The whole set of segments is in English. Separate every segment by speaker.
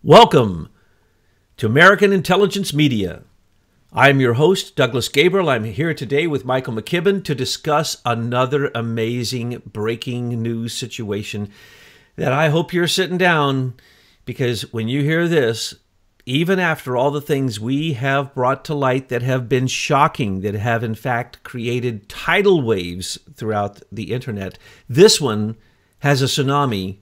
Speaker 1: Welcome to American Intelligence Media. I'm your host, Douglas Gabriel. I'm here today with Michael McKibben to discuss another amazing breaking news situation that I hope you're sitting down, because when you hear this, even after all the things we have brought to light that have been shocking, that have in fact created tidal waves throughout the internet, this one has a tsunami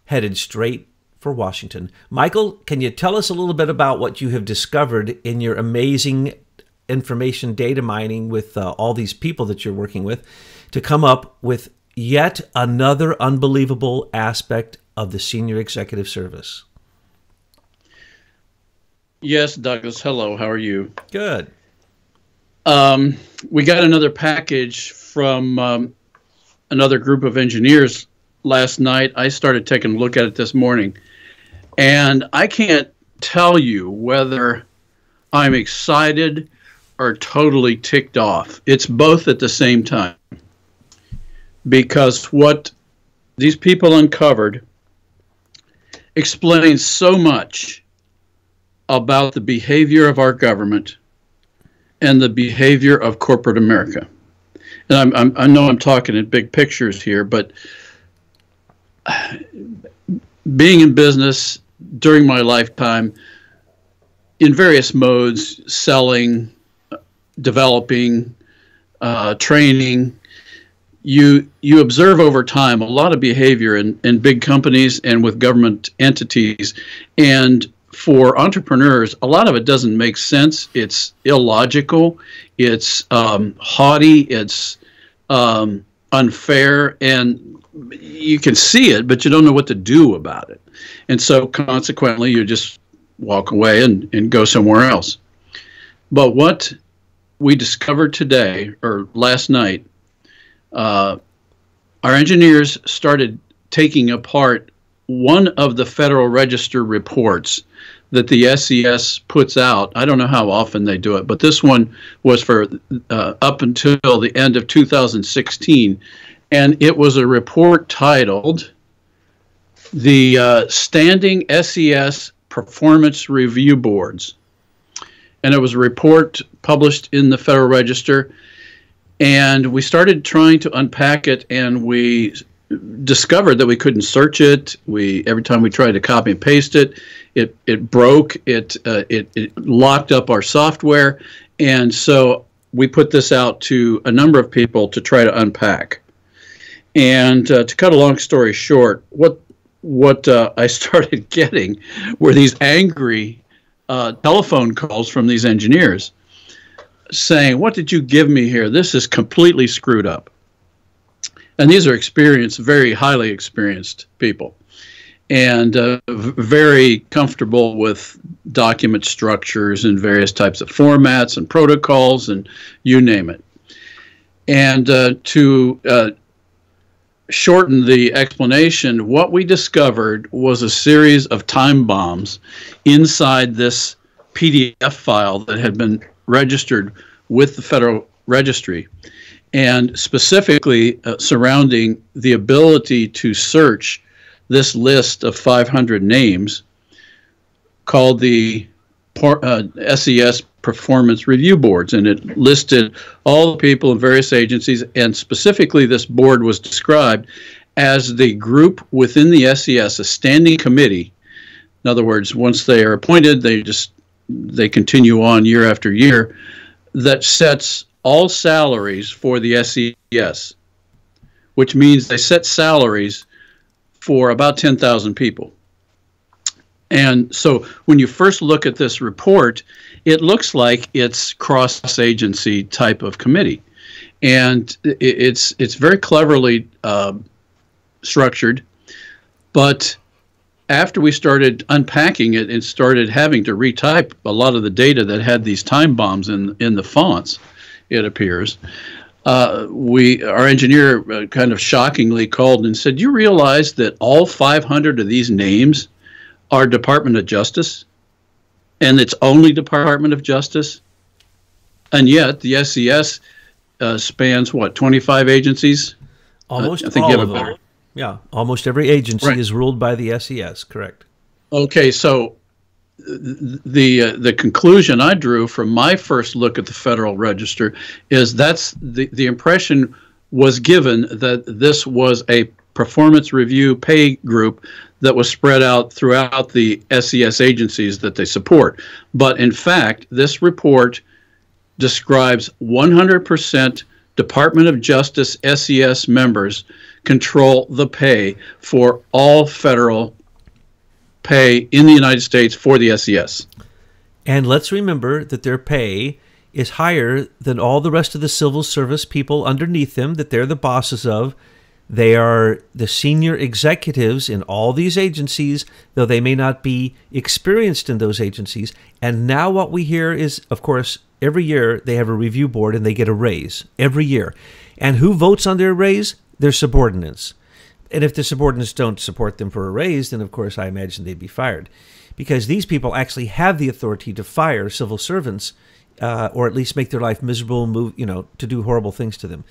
Speaker 1: headed straight for Washington. Michael, can you tell us a little bit about what you have discovered in your amazing information data mining with all these people that you're working with to come up with yet another unbelievable aspect of the senior executive service?
Speaker 2: Yes, Douglas. Hello. How are you?
Speaker 1: Good.
Speaker 2: We got another package from another group of engineers last night. I started taking a look at it this morning, and I can't tell you whether I'm excited or totally ticked off. It's both at the same time, because what these people uncovered explains so much about the behavior of our government and the behavior of corporate America. And I know I'm talking in big pictures here, but being in business during my lifetime in various modes, selling, developing, training, you observe over time a lot of behavior in big companies and with government entities. And for entrepreneurs, a lot of it doesn't make sense. It's illogical. It's haughty. It's unfair. And you can see it, but you don't know what to do about it. And so consequently, you just walk away and go somewhere else. But what we discovered today, or last night, our engineers started taking apart one of the Federal Register reports that the SES puts out. I don't know how often they do it, but this one was for up until the end of 2016. And it was a report titled the Standing SES Performance Review Boards. And it was a report published in the Federal Register. And we started trying to unpack it, and we discovered that we couldn't search it. Every time we tried to copy and paste it, it broke. It locked up our software. And so we put this out to a number of people to try to unpack. And to cut a long story short, what I started getting were these angry telephone calls from these engineers saying, "What did you give me here? This is completely screwed up." And these are experienced, very highly experienced people, and very comfortable with document structures and various types of formats and protocols and you name it. And to shorten the explanation, what we discovered was a series of time bombs inside this PDF file that had been registered with the Federal Registry, and specifically surrounding the ability to search this list of 500 names called the SES Performance Review Boards. And it listed all the people in various agencies, and specifically this board was described as the group within the SES, a standing committee. In other words, once they are appointed, they continue on year after year, that sets all salaries for the SES, which means they set salaries for about 10,000 people. And so when you first look at this report, it looks like it's cross-agency type of committee. And it's very cleverly structured. But after we started unpacking it and started having to retype a lot of the data that had these time bombs in the fonts, it appears, our engineer kind of shockingly called and said, "You realize that all 500 of these names are Department of Justice, and it's only Department of Justice, and yet the SES spans what, 25 agencies?"
Speaker 1: Almost
Speaker 2: I think
Speaker 1: all
Speaker 2: you have
Speaker 1: of
Speaker 2: a better.
Speaker 1: them. Yeah, almost every agency
Speaker 2: Right.
Speaker 1: is ruled by the SES, correct?
Speaker 2: Okay, so the conclusion I drew from my first look at the Federal Register is that's the impression was given that this was a performance review pay group that was spread out throughout the SES agencies that they support. But in fact, this report describes 100% Department of Justice SES members control the pay for all federal pay in the United States for the SES.
Speaker 1: And let's remember that their pay is higher than all the rest of the civil service people underneath them that they're the bosses of. They are the senior executives in all these agencies, though they may not be experienced in those agencies. And now what we hear is, of course, every year they have a review board and they get a raise every year. And who votes on their raise? Their subordinates. And if the subordinates don't support them for a raise, then of course I imagine they'd be fired. Because these people actually have the authority to fire civil servants, or at least make their life miserable, to do horrible things to them.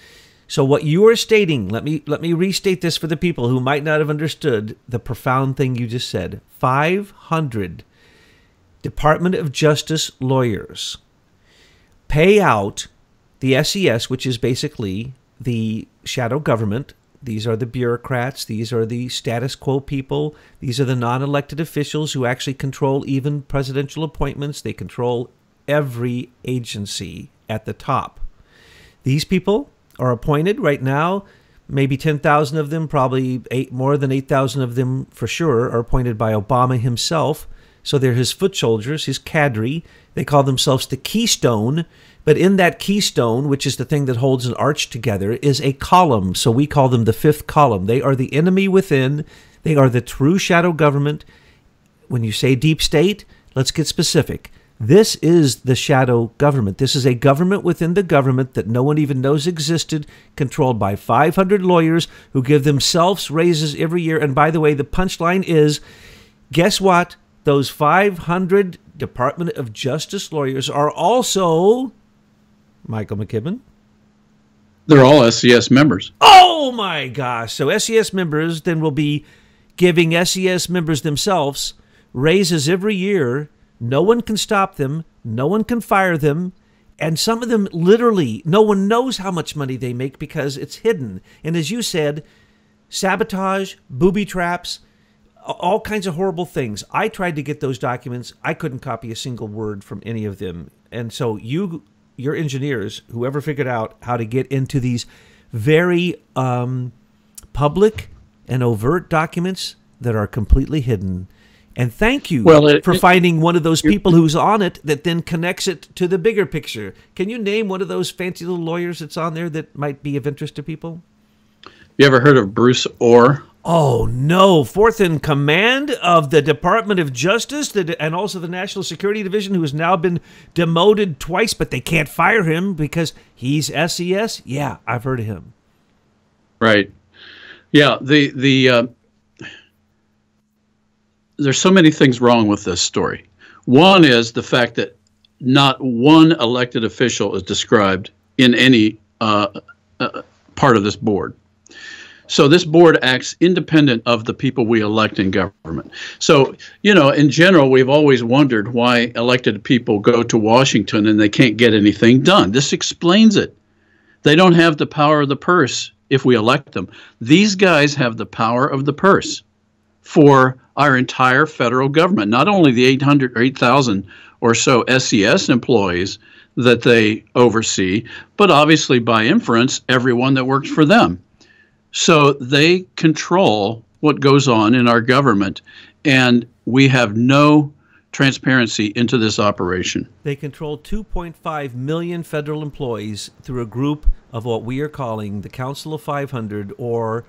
Speaker 1: So what you are stating, let me restate this for the people who might not have understood the profound thing you just said. 500 Department of Justice lawyers pay out the SES, which is basically the shadow government. These are the bureaucrats. These are the status quo people. These are the non-elected officials who actually control even presidential appointments. They control every agency at the top. These people are appointed right now. Maybe 10,000 of them, probably more than 8,000 of them for sure, are appointed by Obama himself. So they're his foot soldiers, his cadre. They call themselves the Keystone. But in that keystone, which is the thing that holds an arch together, is a column. So we call them the fifth column. They are the enemy within. They are the true shadow government. When you say deep state, let's get specific. This is the shadow government. This is a government within the government that no one even knows existed, controlled by 500 lawyers who give themselves raises every year. And by the way, the punchline is, guess what? Those 500 Department of Justice lawyers are also Michael McKibben.
Speaker 2: They're all SES members.
Speaker 1: Oh my gosh. So SES members then will be giving SES members themselves raises every year. No one can stop them. No one can fire them. And some of them literally, no one knows how much money they make because it's hidden. And as you said, sabotage, booby traps, all kinds of horrible things. I tried to get those documents. I couldn't copy a single word from any of them. And so your engineers, whoever figured out how to get into these very public and overt documents that are completely hidden. And thank you for finding one of those people who's on it that then connects it to the bigger picture. Can you name one of those fancy little lawyers that's on there that might be of interest to people?
Speaker 2: You ever heard of Bruce Orr?
Speaker 1: Oh, no. Fourth in command of the Department of Justice and also the National Security Division, who has now been demoted twice, but they can't fire him because he's SES? Yeah, I've heard of him.
Speaker 2: Right. Yeah, there's so many things wrong with this story. One is the fact that not one elected official is described in any part of this board. So this board acts independent of the people we elect in government. So, in general, we've always wondered why elected people go to Washington and they can't get anything done. This explains it. They don't have the power of the purse if we elect them. These guys have the power of the purse for our entire federal government, not only the 800 or 8,000 or so SES employees that they oversee, but obviously by inference, everyone that works for them. So they control what goes on in our government, and we have no transparency into this operation.
Speaker 1: They control 2.5 million federal employees through a group of what we are calling the Council of 500 or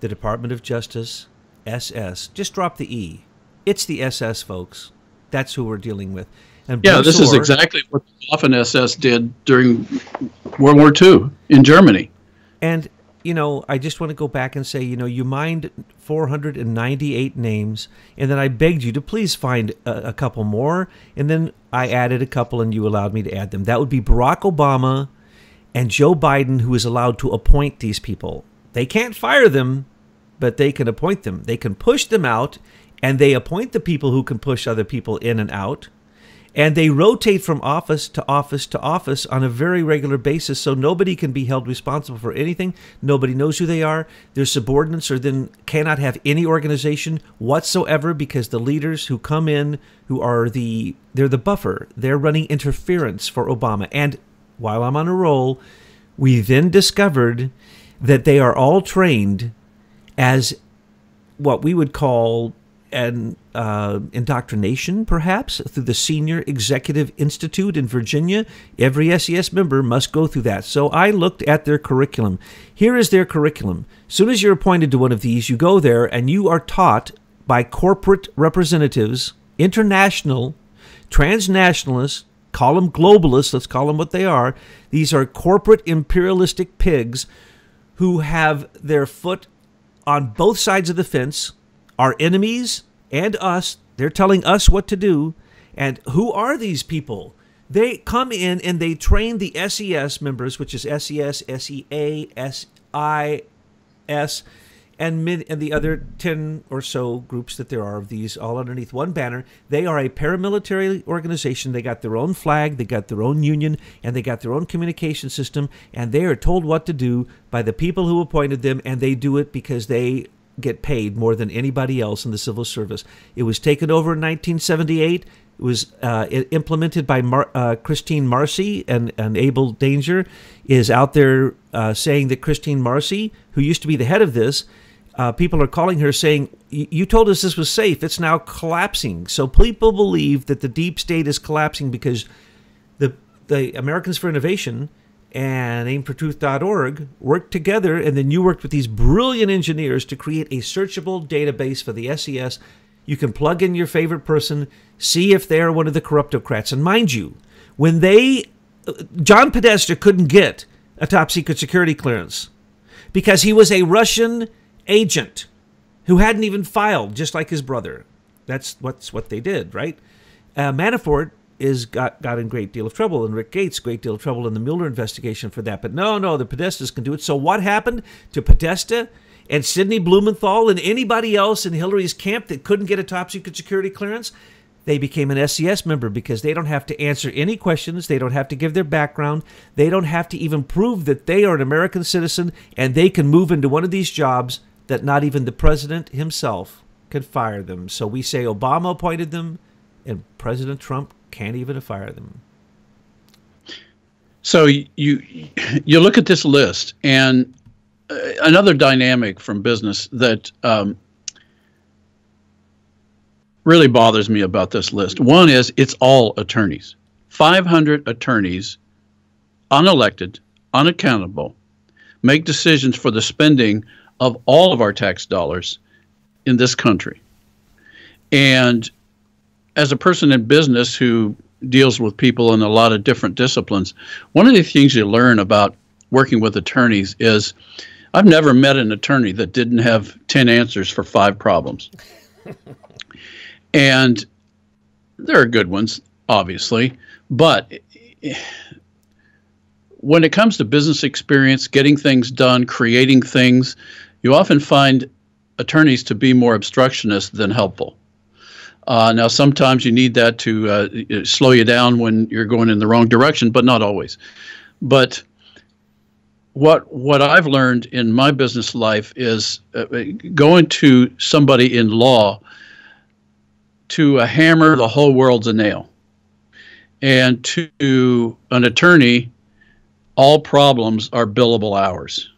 Speaker 1: the Department of Justice, SS. Just drop the E. It's the SS, folks. That's who we're dealing with. And
Speaker 2: yeah, this is exactly what the Waffen-SS did during World War II in Germany.
Speaker 1: And I just want to go back and say, you mined 498 names, and then I begged you to please find a couple more, and then I added a couple, and you allowed me to add them. That would be Barack Obama and Joe Biden, who is allowed to appoint these people. They can't fire them, but they can appoint them. They can push them out, and they appoint the people who can push other people in and out. And they rotate from office to office to office on a very regular basis, so nobody can be held responsible for anything. Nobody knows who they are. Their subordinates are then cannot have any organization whatsoever, because the leaders who come in, they're the buffer. They're running interference for Obama. And while I'm on a roll, we then discovered that they are all trained as what we would call an indoctrination, perhaps, through the Senior Executive Institute in Virginia. Every SES member must go through that. So I looked at their curriculum. Here is their curriculum. As soon as you're appointed to one of these, you go there and you are taught by corporate representatives, international, transnationalists, call them globalists, let's call them what they are. These are corporate imperialistic pigs who have their foot on both sides of the fence, our enemies and us. They're telling us what to do. And who are these people? They come in and they train the SES members, which is SES, SEA, SIS, and the other 10 or so groups that there are of these, all underneath one banner. They are a paramilitary organization. They got their own flag, they got their own union, and they got their own communication system, and they are told what to do by the people who appointed them, and they do it because they get paid more than anybody else in the civil service. It was taken over in 1978. It was implemented by Christine Marcy, and Abel Danger is out there saying that Christine Marcy, who used to be the head of this, people are calling her saying, you told us this was safe. It's now collapsing. So people believe that the deep state is collapsing because the Americans for Innovation and aimfortruth.org worked together, and then you worked with these brilliant engineers to create a searchable database for the SES. You can plug in your favorite person, see if they're one of the corruptocrats. And mind you, when John Podesta couldn't get a top-secret security clearance because he was a Russian agent who hadn't even filed, just like his brother. That's what they did, right? Manafort got in a great deal of trouble, and Rick Gates great deal of trouble in the Mueller investigation for that. But no, the Podestas can do it. So what happened to Podesta and Sidney Blumenthal and anybody else in Hillary's camp that couldn't get a top-secret security clearance? They became an SES member because they don't have to answer any questions. They don't have to give their background. They don't have to even prove that they are an American citizen, and they can move into one of these jobs that not even the president himself could fire them. So we say Obama appointed them, and President Trump can't even fire them.
Speaker 2: So you look at this list, and another dynamic from business that really bothers me about this list. One is it's all attorneys. 500 attorneys, unelected, unaccountable, make decisions for the spending of all of our tax dollars in this country. And as a person in business who deals with people in a lot of different disciplines, one of the things you learn about working with attorneys is I've never met an attorney that didn't have 10 answers for 5 problems. And there are good ones, obviously, but when it comes to business experience, getting things done, creating things, you often find attorneys to be more obstructionist than helpful. Now, sometimes you need that to slow you down when you're going in the wrong direction, but not always. But what I've learned in my business life is going to somebody in law to hammer the whole world's a nail. And to an attorney, all problems are billable hours.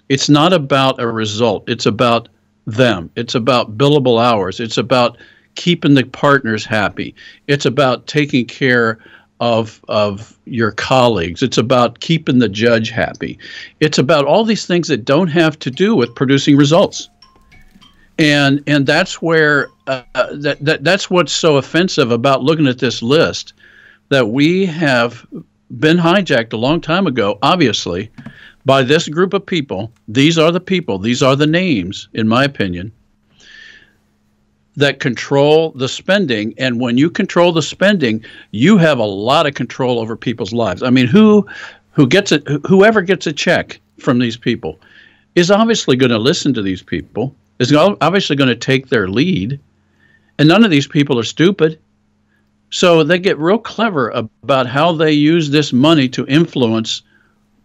Speaker 2: It's not about a result. It's about them. It's about billable hours. It's about keeping the partners happy. It's about taking care of your colleagues. It's about keeping the judge happy. It's about all these things that don't have to do with producing results. And that's where that's what's so offensive about looking at this list, that we have been hijacked a long time ago, obviously, by this group of people. These are the people, these are the names, in my opinion, that control the spending. And when you control the spending, you have a lot of control over people's lives. I mean, whoever gets a check from these people is obviously going to listen to these people, is obviously going to take their lead, And none of these people are stupid. So they get real clever about how they use this money to influence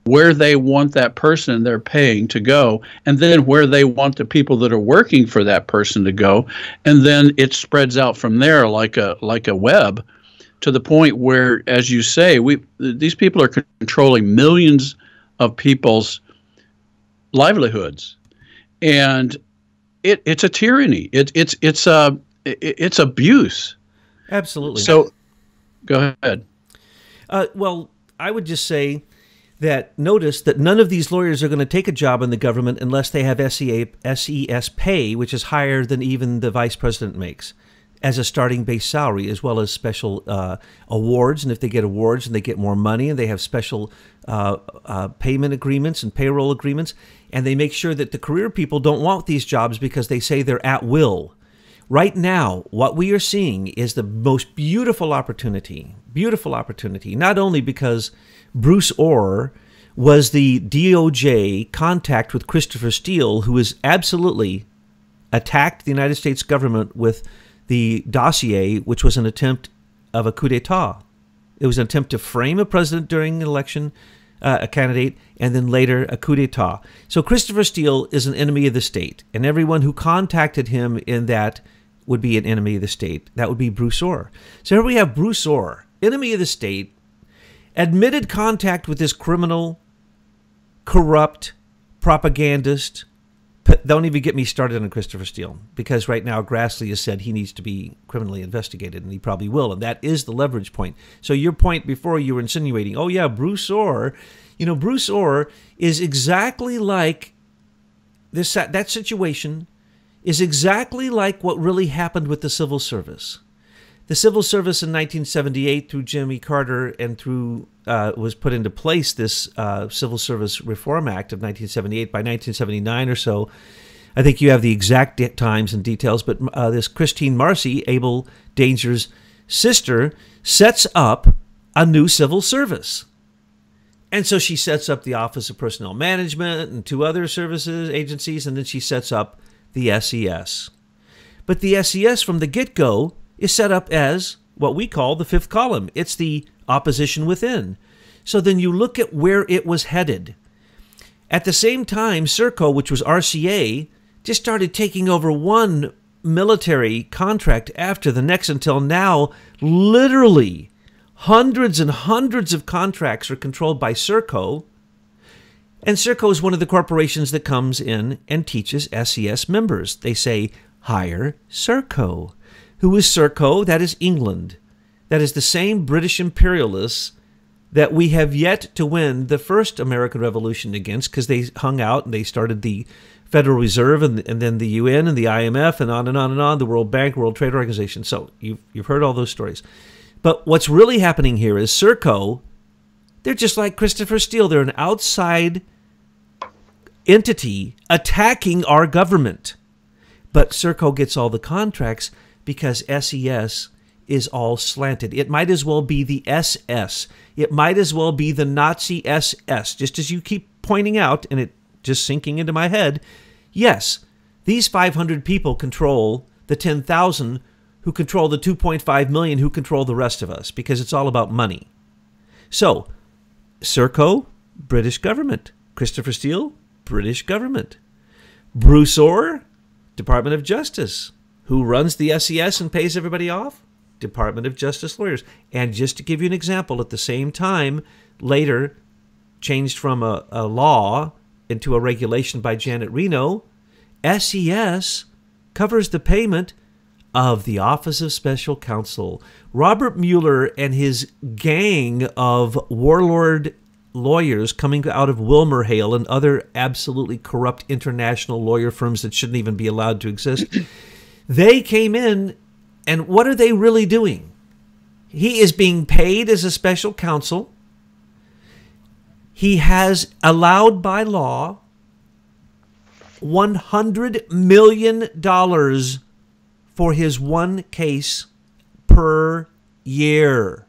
Speaker 2: where they want that person they're paying to go, and then where they want the people that are working for that person to go. And then it spreads out from there like a web, to the point where, as you say, these people are controlling millions of people's livelihoods. And it's a tyranny. It's abuse.
Speaker 1: Absolutely.
Speaker 2: So, go ahead.
Speaker 1: Well, I would just say that notice that none of these lawyers are going to take a job in the government unless they have SES pay, which is higher than even the vice president makes, as a starting base salary, as well as special awards. And if they get awards and they get more money, and they have special payment agreements and payroll agreements, and they make sure that the career people don't want these jobs because they say they're at will. Right now, what we are seeing is the most beautiful opportunity, not only because Bruce Orr was the DOJ contact with Christopher Steele, who has absolutely attacked the United States government with the dossier, which was an attempt of a coup d'etat. It was an attempt to frame a president during an election, a candidate, and then later a coup d'etat. So Christopher Steele is an enemy of the state, and everyone who contacted him in that would be an enemy of the state. That would be Bruce Orr. So here we have Bruce Orr, enemy of the state, admitted contact with this criminal, corrupt propagandist. Don't even get me started on Christopher Steele, because right now Grassley has said he needs to be criminally investigated, and he probably will, and that is the leverage point. So your point before, you were insinuating, oh yeah, Bruce Orr, Bruce Orr is exactly like this. That situation is exactly like what really happened with the civil service. The civil service in 1978 through Jimmy Carter and through was put into place this Civil Service Reform Act of 1978. By 1979 or so, I think you have the exact times and details, but this Christine Marcy, Abel Danger's sister, sets up a new civil service. And so she sets up the Office of Personnel Management and 2 other services agencies, and then she sets up the SES. But the SES from the get-go is set up as what we call the 5th column. It's the opposition within. So then you look at where it was headed. At the same time, Serco, which was RCA, just started taking over one military contract after the next, until now, literally hundreds and hundreds of contracts are controlled by Serco. And Serco is one of the corporations that comes in and teaches SES members. They say, hire Serco. Who is Serco? That is England. That is the same British imperialists that we have yet to win the first American Revolution against, because they hung out and they started the Federal Reserve and then the UN and the IMF and on and on and on, the World Bank, World Trade Organization. So you've heard all those stories. But what's really happening here is Serco, they're just like Christopher Steele. They're an outside entity attacking our government. But Serco gets all the contracts because SES is all slanted. It might as well be the SS. It might as well be the Nazi SS, just as you keep pointing out, and it just sinking into my head. Yes, these 500 people control the 10,000 who control the 2.5 million who control the rest of us, because it's all about money. So, Serco, British government. Christopher Steele, British government. Bruce Orr, Department of Justice. Who runs the SES and pays everybody off? Department of Justice lawyers. And just to give you an example, at the same time, later changed from a law into a regulation by Janet Reno, SES covers the payment of the Office of Special Counsel. Robert Mueller and his gang of warlord lawyers coming out of WilmerHale and other absolutely corrupt international lawyer firms that shouldn't even be allowed to exist, they came in, and what are they really doing? He is being paid as a special counsel. He has allowed by law $100 million for his one case per year.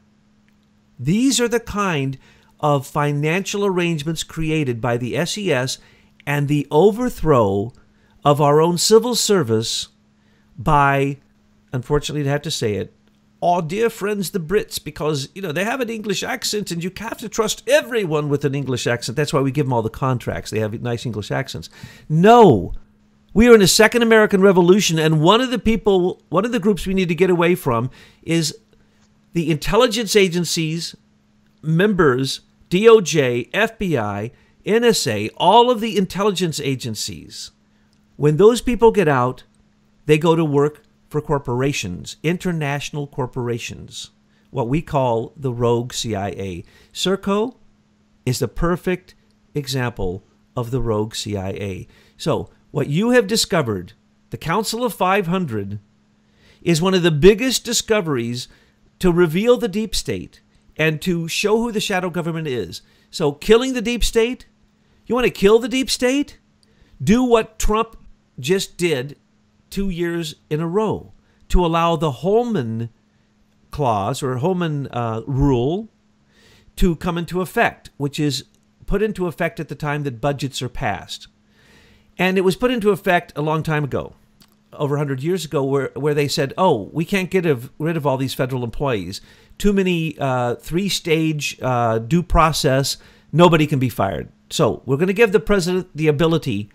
Speaker 1: These are the kind of financial arrangements created by the SES and the overthrow of our own civil service by unfortunately to have to say it, our dear friends the Brits, because, you know, they have an English accent and you have to trust everyone with an English accent. That's why we give them all the contracts. They have nice English accents. No, we are in a second American Revolution, and one of the groups we need to get away from is the intelligence agencies, members, DOJ, FBI, NSA, all of the intelligence agencies. When those people get out, they go to work for corporations, international corporations, what we call the rogue CIA. Serco is the perfect example of the rogue CIA. So what you have discovered, the Council of 500, is one of the biggest discoveries to reveal the deep state and to show who the shadow government is. So killing the deep state, you want to kill the deep state? Do what Trump just did 2 years in a row to allow the Holman clause or Holman rule to come into effect, which is put into effect at the time that budgets are passed. And it was put into effect a long time ago, over 100 years ago, where they said, oh, we can't get rid of all these federal employees. Too many three-stage due process. Nobody can be fired. So we're going to give the president the ability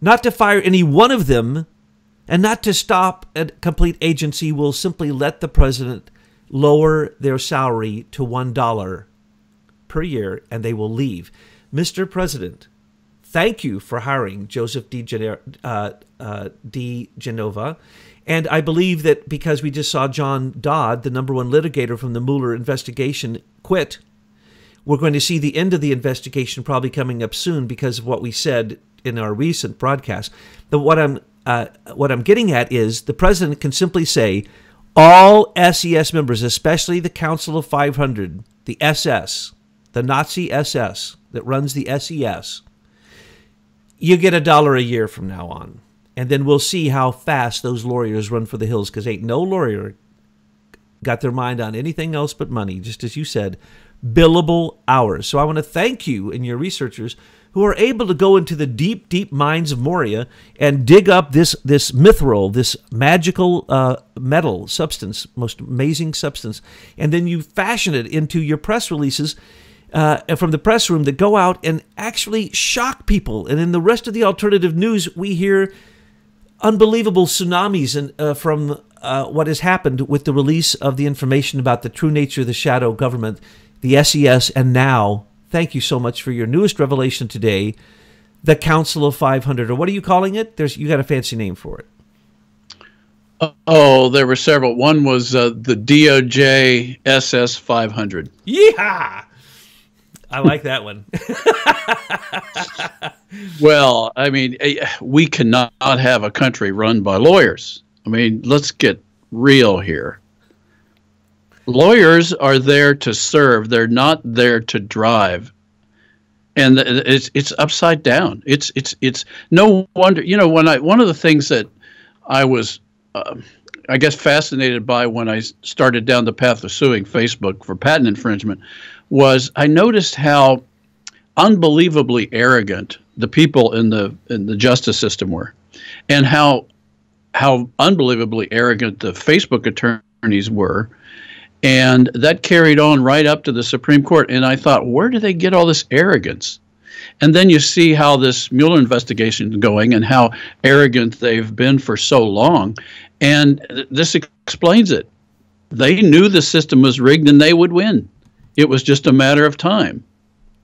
Speaker 1: not to fire any one of them and not to stop a complete agency. Will simply let the president lower their salary to $1 per year and they will leave. Mr. President, thank you for hiring Joseph DeGenova. And I believe that because we just saw John Dodd, the #1 litigator from the Mueller investigation, quit, we're going to see the end of the investigation probably coming up soon because of what we said in our recent broadcast. But what I'm getting at is the president can simply say, all SES members, especially the Council of 500, the SS, the Nazi SS that runs the SES, you get $1 a year from now on. And then we'll see how fast those lawyers run for the hills, because ain't no lawyer got their mind on anything else but money, just as you said, billable hours. So I want to thank you and your researchers who are able to go into the deep, deep mines of Moria and dig up this mithril, this magical metal substance, most amazing substance, and then you fashion it into your press releases from the press room that go out and actually shock people. And in the rest of the alternative news, we hear unbelievable tsunamis from what has happened with the release of the information about the true nature of the shadow government, the SES, and now, thank you so much for your newest revelation today, the Council of 500, or what are you calling it? You got a fancy name for it.
Speaker 2: Oh, there were several. One was the DOJ SS 500.
Speaker 1: Yeehaw! I like that one.
Speaker 2: Well, I mean, we cannot have a country run by lawyers. I mean, let's get real here. Lawyers are there to serve. They're not there to drive. And it's upside down. It's no wonder, you know, one of the things that I was I guess fascinated by when I started down the path of suing Facebook for patent infringement was I noticed how unbelievably arrogant the people in the justice system were, and how unbelievably arrogant the Facebook attorneys were. And that carried on right up to the Supreme Court. And I thought, where do they get all this arrogance? And then you see how this Mueller investigation is going and how arrogant they've been for so long. And this explains it. They knew the system was rigged and they would win. It was just a matter of time.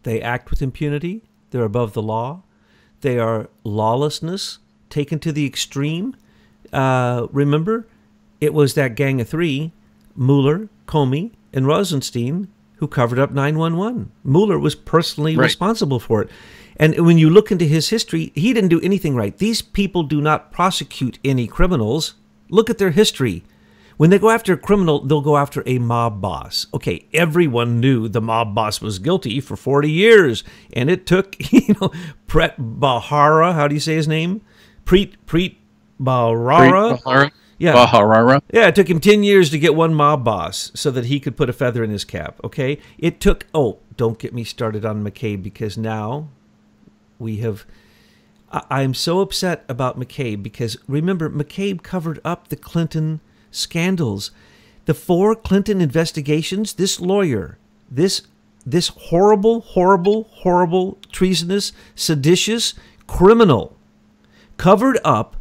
Speaker 1: They act with impunity. They're above the law. They are lawlessness taken to the extreme. Remember, it was that gang of three, Mueller, Comey, and Rosenstein, who covered up 9/11. Mueller was personally responsible for it. And when you look into his history, he didn't do anything right. These people do not prosecute any criminals. Look at their history. When they go after a criminal, they'll go after a mob boss. Okay, everyone knew the mob boss was guilty for 40 years. And it took, Preet Bharara, how do you say his name? Preet Bharara. Yeah.
Speaker 2: Bharara.
Speaker 1: Yeah, it took him 10 years to get one mob boss so that he could put a feather in his cap, okay? It took, don't get me started on McCabe, because now we have, I'm so upset about McCabe because remember, McCabe covered up the Clinton scandals. The 4 Clinton investigations, this lawyer, this horrible, horrible, horrible, treasonous, seditious criminal covered up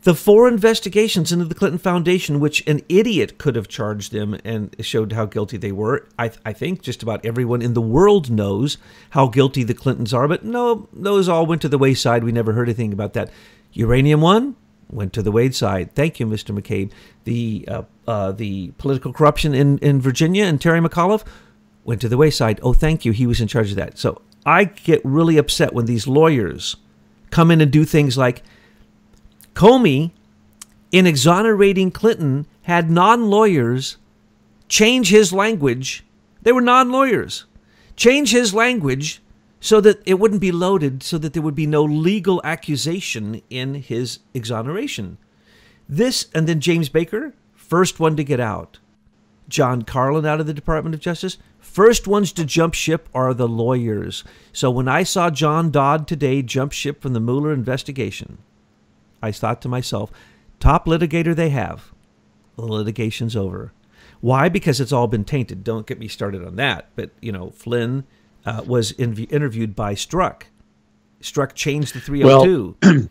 Speaker 1: the 4 investigations into the Clinton Foundation, which an idiot could have charged them and showed how guilty they were. I think just about everyone in the world knows how guilty the Clintons are, but no, those all went to the wayside. We never heard anything about that. Uranium one went to the wayside. Thank you, Mr. McCabe. The political corruption in Virginia and Terry McAuliffe went to the wayside. Oh, thank you. He was in charge of that. So I get really upset when these lawyers come in and do things like Comey, in exonerating Clinton, had non-lawyers change his language. They were non-lawyers. Change his language so that it wouldn't be loaded, so that there would be no legal accusation in his exoneration. This, and then James Baker, first one to get out. John Carlin out of the Department of Justice. First ones to jump ship are the lawyers. So when I saw John Dodd today jump ship from the Mueller investigation, I thought to myself, top litigator they have. The litigation's over. Why? Because it's all been tainted. Don't get me started on that. But, you know, Flynn was interviewed by Strzok. Strzok changed the 302.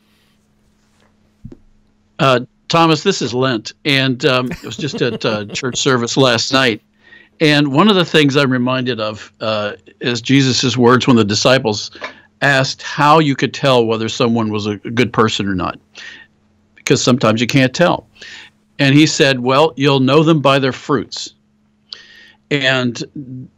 Speaker 2: Thomas, this is Lent, and it was just at church service last night. And one of the things I'm reminded of is Jesus' words when the disciples asked how you could tell whether someone was a good person or not, because sometimes you can't tell. And he said, well, you'll know them by their fruits. And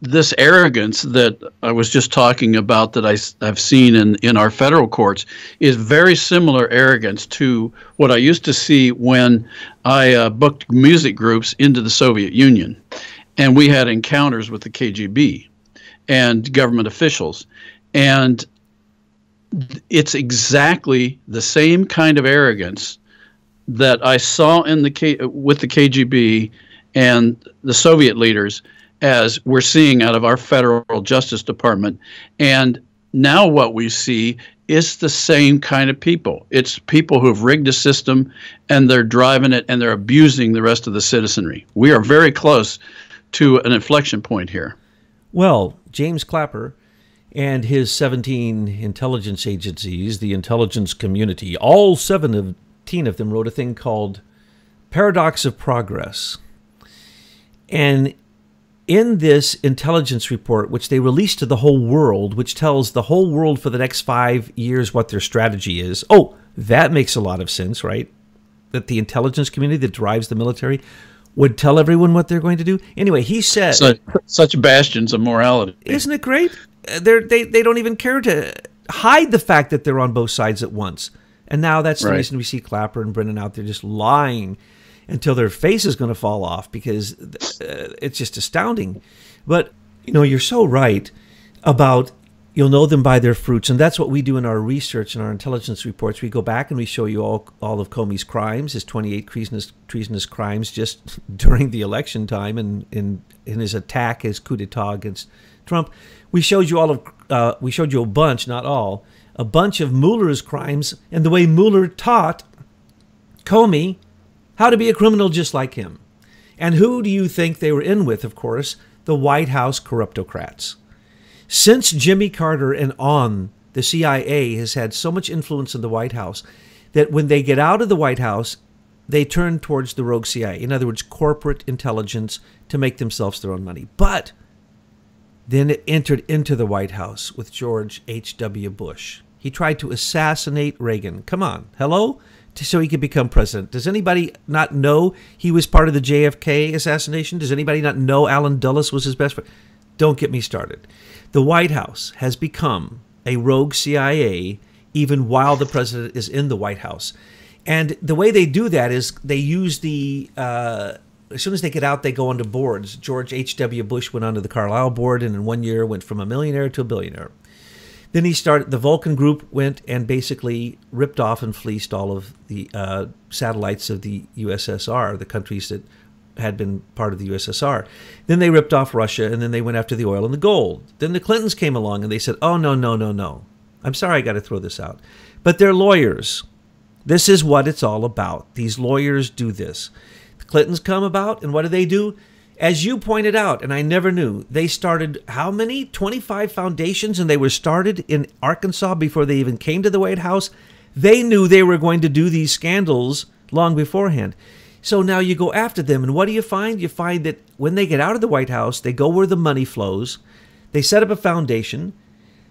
Speaker 2: this arrogance that I was just talking about that I've seen in our federal courts is very similar arrogance to what I used to see when I booked music groups into the Soviet Union. And we had encounters with the KGB and government officials. And it's exactly the same kind of arrogance that I saw in with the KGB and the Soviet leaders as we're seeing out of our federal Justice Department. And now what we see is the same kind of people. It's people who have rigged a system and they're driving it and they're abusing the rest of the citizenry. We are very close to an inflection point here.
Speaker 1: Well, James Clapper and his 17 intelligence agencies, the intelligence community, all 17 of them wrote a thing called Paradox of Progress. And in this intelligence report, which they released to the whole world, which tells the whole world for the next 5 years what their strategy is. Oh, that makes a lot of sense, right? That the intelligence community that drives the military would tell everyone what they're going to do. Anyway, he said...
Speaker 2: Such bastions of morality.
Speaker 1: Isn't it great? They don't even care to hide the fact that they're on both sides at once. And now that's the reason we see Clapper and Brennan out there just lying until their face is going to fall off, because it's just astounding. But, you know, you're so right about you'll know them by their fruits. And that's what we do in our research and our intelligence reports. We go back and we show you all of Comey's crimes, his 28 treasonous crimes just during the election time and in his attack, his coup d'etat against Trump. We showed you we showed you a bunch, not all, a bunch of Mueller's crimes and the way Mueller taught Comey how to be a criminal just like him. And who do you think they were in with, of course? The White House corruptocrats. Since Jimmy Carter and on, the CIA has had so much influence in the White House that when they get out of the White House, they turn towards the rogue CIA. In other words, corporate intelligence to make themselves their own money. But then it entered into the White House with George H.W. Bush. He tried to assassinate Reagan. Come on, hello? So he could become president. Does anybody not know he was part of the JFK assassination? Does anybody not know Allen Dulles was his best friend? Don't get me started. The White House has become a rogue CIA even while the president is in the White House. And the way they do that is they use as soon as they get out, they go onto boards. George H.W. Bush went onto the Carlyle board and in 1 year went from a millionaire to a billionaire. Then the Vulcan Group went and basically ripped off and fleeced all of the satellites of the USSR, the countries that had been part of the USSR. Then they ripped off Russia, and then they went after the oil and the gold. Then the Clintons came along and they said, oh, no, no, no, no. I'm sorry I got to throw this out. But they're lawyers. This is what it's all about. These lawyers do this. Clintons come about, and what do? As you pointed out, and I never knew, they started how many? 25 foundations, and they were started in Arkansas before they even came to the White House. They knew they were going to do these scandals long beforehand. So now you go after them, and what do you find? You find that when they get out of the White House, they go where the money flows. They set up a foundation.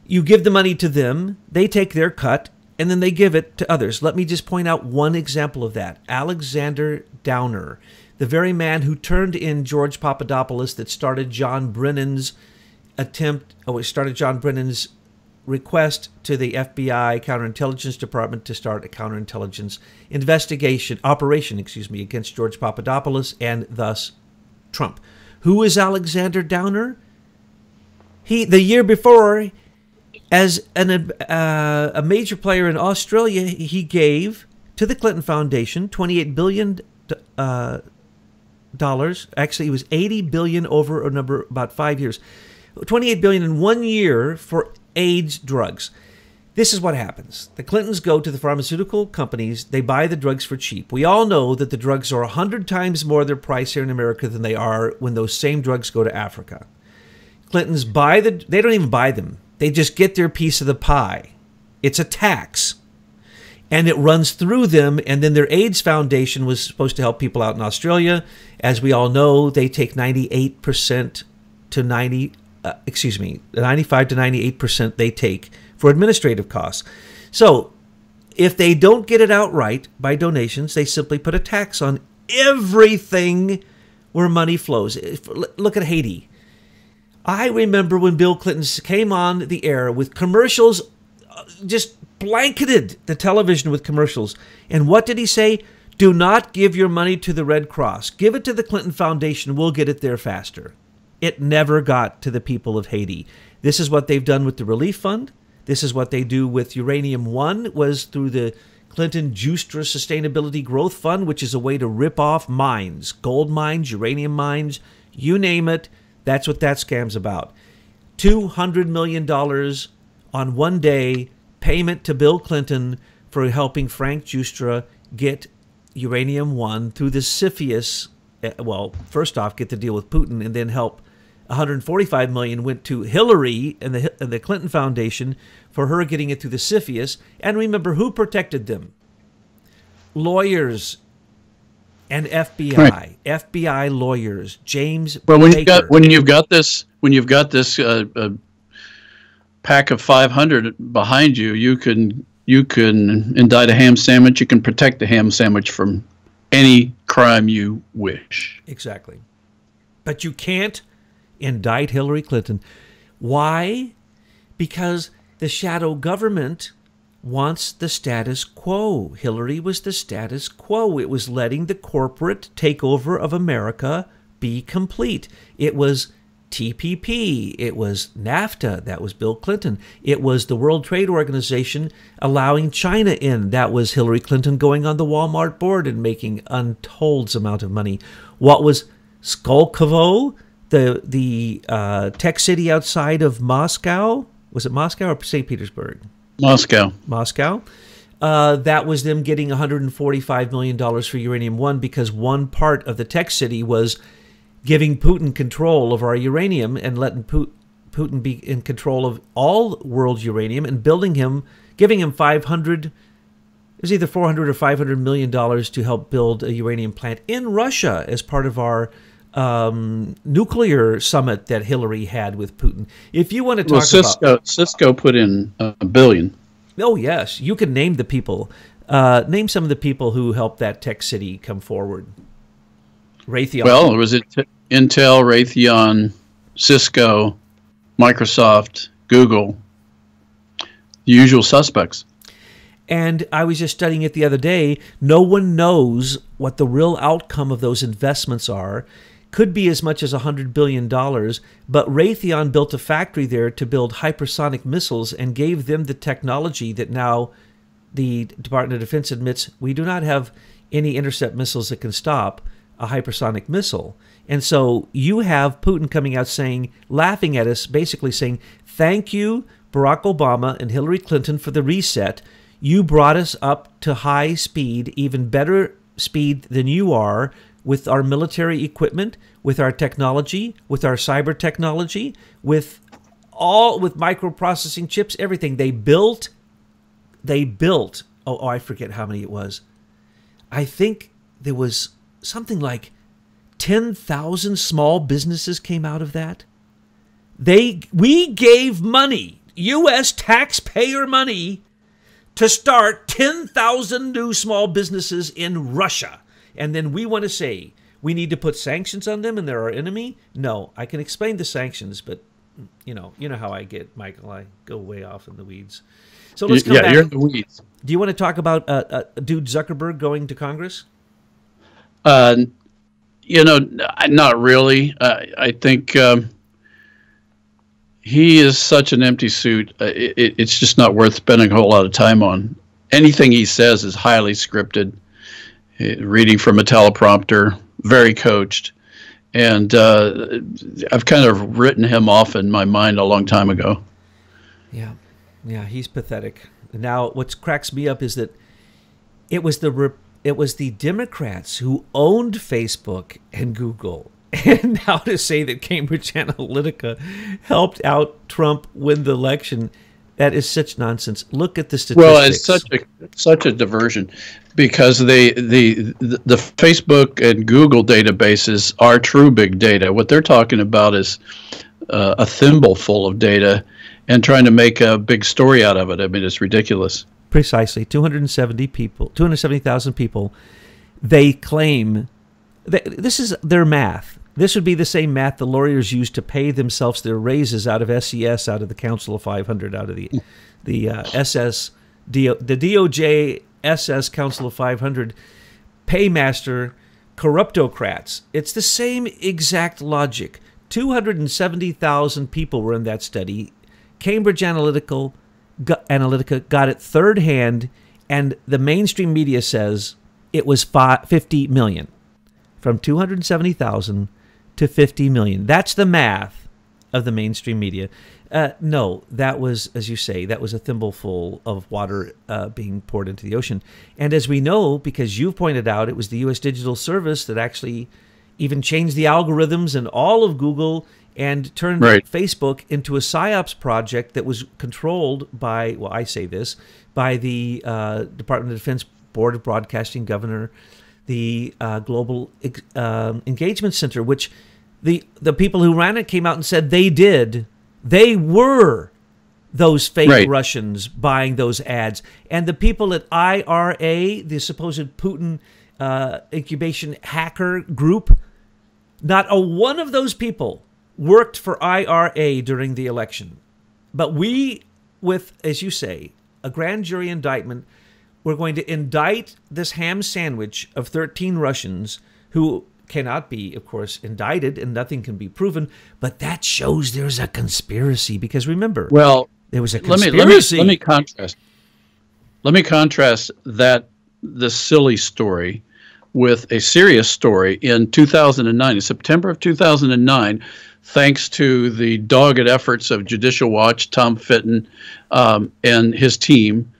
Speaker 1: You give the money to them. They take their cut, and then they give it to others. Let me just point out one example of that. Alexander Downer, the very man who turned in George Papadopoulos, that started John Brennan's request to the FBI counterintelligence department to start a counterintelligence operation against George Papadopoulos and thus Trump. Who is Alexander Downer? The year before, as a major player in Australia, he gave to the Clinton Foundation $28 billion. Actually, it was $80 billion over about 5 years. $28 billion in 1 year for AIDS drugs. This is what happens. The Clintons go to the pharmaceutical companies. They buy the drugs for cheap. We all know that the drugs are 100 times more their price here in America than they are when those same drugs go to Africa. Clintons they don't even buy them. They just get their piece of the pie. It's a tax. And it runs through them, and then their AIDS Foundation was supposed to help people out in Australia. As we all know, they take 95 to 98% they take for administrative costs. So if they don't get it outright by donations, they simply put a tax on everything where money flows. Look at Haiti. I remember when Bill Clinton came on the air with commercials, just blanketed the television with commercials. And what did he say? Do not give your money to the Red Cross. Give it to the Clinton Foundation. We'll get it there faster. It never got to the people of Haiti. This is what they've done with the Relief Fund. This is what they do with Uranium One, was through the Clinton Justra Sustainability Growth Fund, which is a way to rip off mines, gold mines, uranium mines, you name it. That's what that scam's about. $200 million on one day payment to Bill Clinton for helping Frank Justra get Uranium One through the CFIUS. Well, first off, get the deal with Putin, and then help. $145 million went to Hillary and the Clinton Foundation for her getting it through the CFIUS. And remember, who protected them? Lawyers and FBI. Right. FBI lawyers. James Baker.
Speaker 2: when you've got this pack of 500 behind you, you can indict a ham sandwich. You can protect the ham sandwich from any crime you wish.
Speaker 1: Exactly. But you can't indict Hillary Clinton. Why? Because the shadow government wants the status quo. Hillary was the status quo. It was letting the corporate takeover of America be complete. It was TPP. It was NAFTA. That was Bill Clinton. It was the World Trade Organization allowing China in. That was Hillary Clinton going on the Walmart board and making untold amount of money. What was Skolkovo, the tech city outside of Moscow? Was it Moscow or St. Petersburg?
Speaker 2: Moscow.
Speaker 1: Moscow. That was them getting $145 million for Uranium One, because one part of the tech city was giving Putin control of our uranium and letting Putin be in control of all world uranium, and giving him 500, it was either 400 or $500 million to help build a uranium plant in Russia as part of our nuclear summit that Hillary had with Putin. If you want to talk about...
Speaker 2: Cisco put in $1 billion.
Speaker 1: Oh, yes. You can name the people. Name some of the people who helped that tech city come forward. Raytheon.
Speaker 2: Well, was it Intel, Raytheon, Cisco, Microsoft, Google, the usual suspects.
Speaker 1: And I was just studying it the other day. No one knows what the real outcome of those investments are. Could be as much as $100 billion, but Raytheon built a factory there to build hypersonic missiles and gave them the technology that now the Department of Defense admits we do not have any intercept missiles that can stop a hypersonic missile. And so you have Putin coming out saying, laughing at us, basically saying, thank you, Barack Obama and Hillary Clinton, for the reset. You brought us up to high speed, even better speed than you are. with our military equipment, with our technology, with our cyber technology, with microprocessing chips, everything. They built, oh, I forget how many it was. I think there was something like 10,000 small businesses came out of that. We gave money, U.S. taxpayer money, to start 10,000 new small businesses in Russia. And then we want to say we need to put sanctions on them and they're our enemy? No, I can explain the sanctions, but you know how I get, Michael. I go way off in the weeds. So let's come back.
Speaker 2: Yeah, you're in the weeds.
Speaker 1: Do you want to talk about dude Zuckerberg going to Congress?
Speaker 2: Not really. I think he is such an empty suit. It's just not worth spending a whole lot of time on. Anything he says is highly scripted, reading from a teleprompter, very coached. And I've kind of written him off in my mind a long time ago.
Speaker 1: Yeah, he's pathetic. Now, what cracks me up is that it was the Democrats who owned Facebook and Google. And now to say that Cambridge Analytica helped out Trump win the election, that is such nonsense. Look at the statistics.
Speaker 2: Well, it's such a diversion, because the Facebook and Google databases are true big data. What they're talking about is a thimble full of data and trying to make a big story out of it. I mean, it's ridiculous.
Speaker 1: Precisely. 270,000 people. They claim that this is their math. This would be the same math the lawyers use to pay themselves their raises out of SES, out of the Council of 500, out of the DOJ SS Council of 500 paymaster corruptocrats. It's the same exact logic. 270,000 people were in that study. Cambridge Analytica got it third hand, and the mainstream media says it was 50 million. From 270,000 to 50 million. That's the math of the mainstream media. No, that was, as you say, that was a thimbleful of water being poured into the ocean. And as we know, because you've pointed out, it was the U.S. Digital Service that actually even changed the algorithms and all of Google and turned Facebook into a PSYOPs project that was controlled by, well, I say this, by the Department of Defense Board of Broadcasting governor, the Global Engagement Center, which the people who ran it came out and said they were those fake Russians buying those ads. And the people at IRA, the supposed Putin incubation hacker group, not a one of those people worked for IRA during the election. But we, with, as you say, a grand jury indictment, we're going to indict this ham sandwich of 13 Russians who cannot be, of course, indicted, and nothing can be proven. But that shows there's a conspiracy, because remember, there was a conspiracy.
Speaker 2: Let me contrast that the silly story with a serious story in 2009, in September of 2009. Thanks to the dogged efforts of Judicial Watch, Tom Fitton, and his team,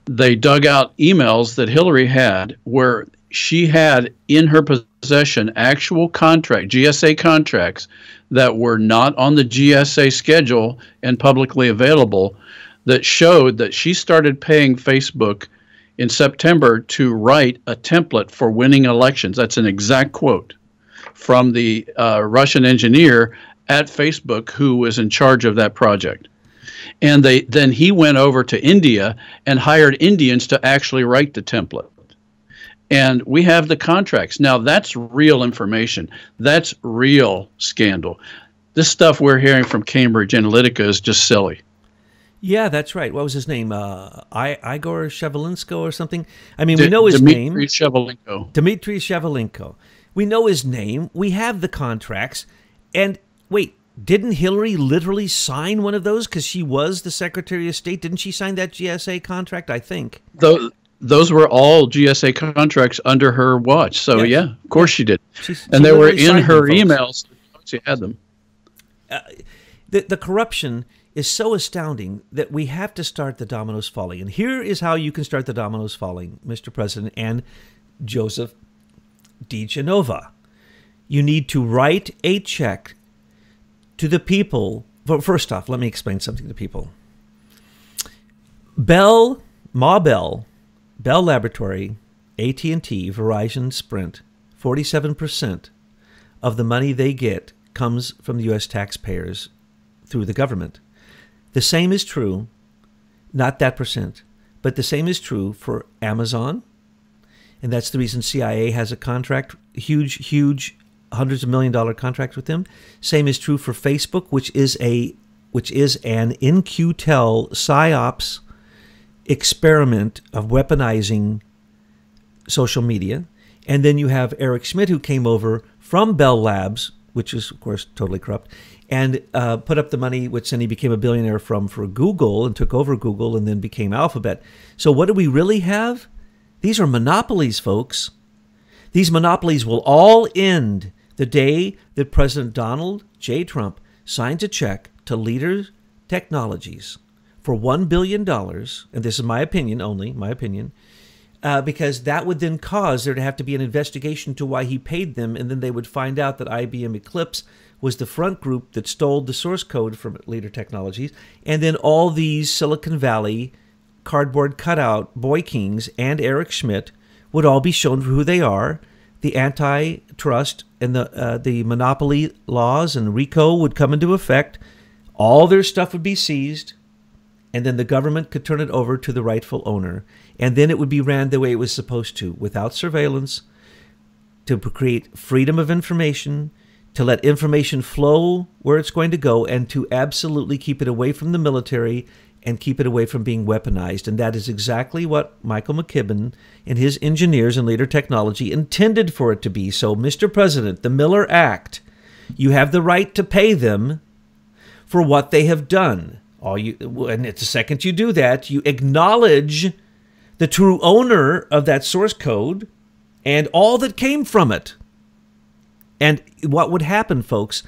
Speaker 2: they dug out emails that Hillary had where she had in her possession actual GSA contracts that were not on the GSA schedule and publicly available, that showed that she started paying Facebook in September to write a template for winning elections. That's an exact quote from the Russian engineer at Facebook who was in charge of that project. And then he went over to India and hired Indians to actually write the template. And we have the contracts. Now, that's real information. That's real scandal. This stuff we're hearing from Cambridge Analytica is just silly.
Speaker 1: Yeah, that's right. What was his name? Igor Shevelinko or something? I mean, we know his name. Dmitry Shevelinko. We know his name. We have the contracts. And wait, didn't Hillary literally sign one of those because she was the Secretary of State? Didn't she sign that GSA contract, I think?
Speaker 2: Those were all GSA contracts under her watch. So, yeah, of course she did. And they were in her emails. She had them.
Speaker 1: The corruption is so astounding that we have to start the dominoes falling. And here is how you can start the dominoes falling, Mr. President and Joseph. DeGenova. You need to write a check to the people. Well, first off, let me explain something to people. Bell Laboratory, AT&T, Verizon, Sprint, 47% of the money they get comes from the U.S. taxpayers through the government. The same is true, not that percent, but the same is true for Amazon. And that's the reason CIA has a contract, huge, hundreds of $1 million contract with them. Same is true for Facebook, which is an in-Q-Tel PSYOPs experiment of weaponizing social media. And then you have Eric Schmidt, who came over from Bell Labs, which is, of course, totally corrupt, and put up the money, which then he became a billionaire from, for Google, and took over Google and then became Alphabet. So what do we really have? These are monopolies, folks. These monopolies will all end the day that President Donald J. Trump signs a check to Leader Technologies for $1 billion, and this is my opinion only, my opinion, because that would then cause there to have to be an investigation to why he paid them, and then they would find out that IBM Eclipse was the front group that stole the source code from Leader Technologies, and then all these Silicon Valley cardboard cutout boy kings and Eric Schmidt would all be shown for who they are. The antitrust and the monopoly laws and RICO would come into effect. All their stuff would be seized, and then the government could turn it over to the rightful owner. And then it would be ran the way it was supposed to, without surveillance, to create freedom of information, to let information flow where it's going to go, and to absolutely keep it away from the military and keep it away from being weaponized. And that is exactly what Michael McKibben and his engineers and Leader Technology intended for it to be. So, Mr. President, the Miller Act, you have the right to pay them for what they have done. And the second you do that, you acknowledge the true owner of that source code and all that came from it. And what would happen, folks,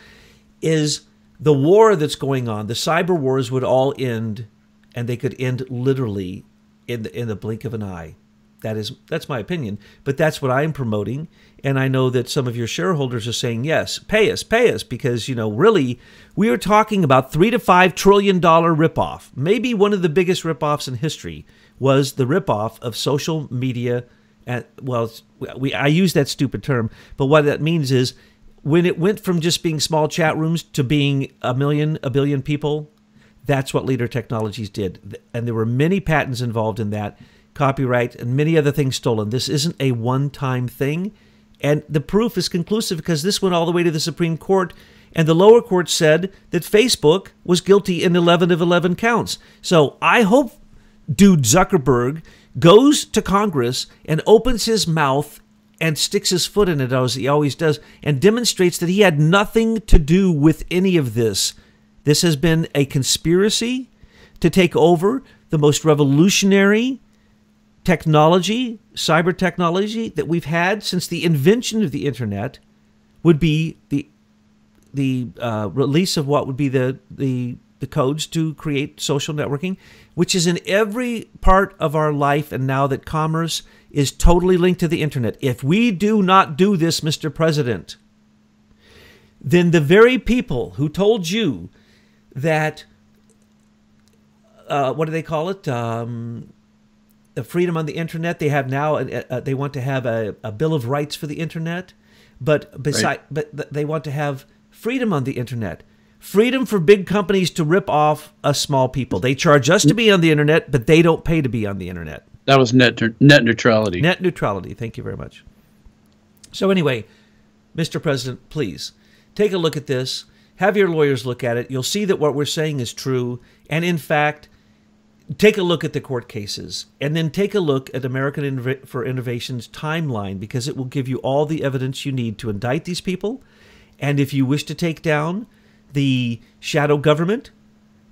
Speaker 1: is the war that's going on, the cyber wars would all end, and they could end literally in the blink of an eye. That's my opinion, but that's what I'm promoting. And I know that some of your shareholders are saying, yes, pay us, because, really, we are talking about $3 to $5 trillion ripoff. Maybe one of the biggest ripoffs in history was the ripoff of social media. I use that stupid term, but what that means is when it went from just being small chat rooms to being a billion people, that's what Leader Technologies did. And there were many patents involved in that, copyright, and many other things stolen. This isn't a one-time thing. And the proof is conclusive because this went all the way to the Supreme Court, and the lower court said that Facebook was guilty in 11 of 11 counts. So I hope dude Zuckerberg goes to Congress and opens his mouth and sticks his foot in it, as he always does, and demonstrates that he had nothing to do with any of this. This has been a conspiracy to take over the most revolutionary technology, cyber technology, that we've had since the invention of the internet. Would be the release of what would be the codes to create social networking, which is in every part of our life, and now that commerce is totally linked to the internet. If we do not do this, Mr. President, then the very people who told you that, what do they call it? The freedom on the internet. They have now. They want to have a Bill of Rights for the internet, but they want to have freedom on the internet. Freedom for big companies to rip off us small people. They charge us to be on the internet, but they don't pay to be on the internet.
Speaker 2: That was net neutrality.
Speaker 1: Net neutrality. Thank you very much. So anyway, Mr. President, please take a look at this. Have your lawyers look at it. You'll see that what we're saying is true. And in fact, take a look at the court cases, and then take a look at American for Innovation's timeline, because it will give you all the evidence you need to indict these people. And if you wish to take down the shadow government,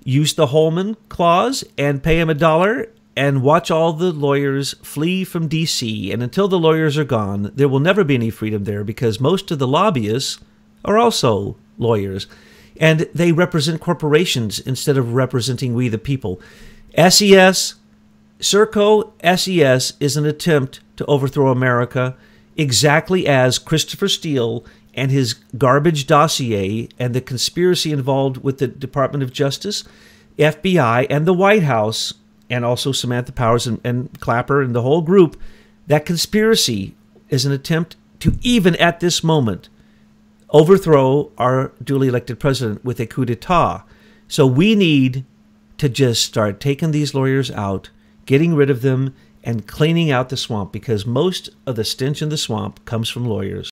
Speaker 1: use the Holman Clause and pay him $1 and watch all the lawyers flee from D.C. And until the lawyers are gone, there will never be any freedom there, because most of the lobbyists are also lawyers. And they represent corporations instead of representing we the people. SES, Serco SES is an attempt to overthrow America. exactly as Christopher Steele and his garbage dossier and the conspiracy involved with the Department of Justice, FBI, and the White House, and also Samantha Powers and Clapper and the whole group, that conspiracy is an attempt to, even at this moment, overthrow our duly elected president with a coup d'etat. So we need to just start taking these lawyers out, getting rid of them, and cleaning out the swamp, because most of the stench in the swamp comes from lawyers.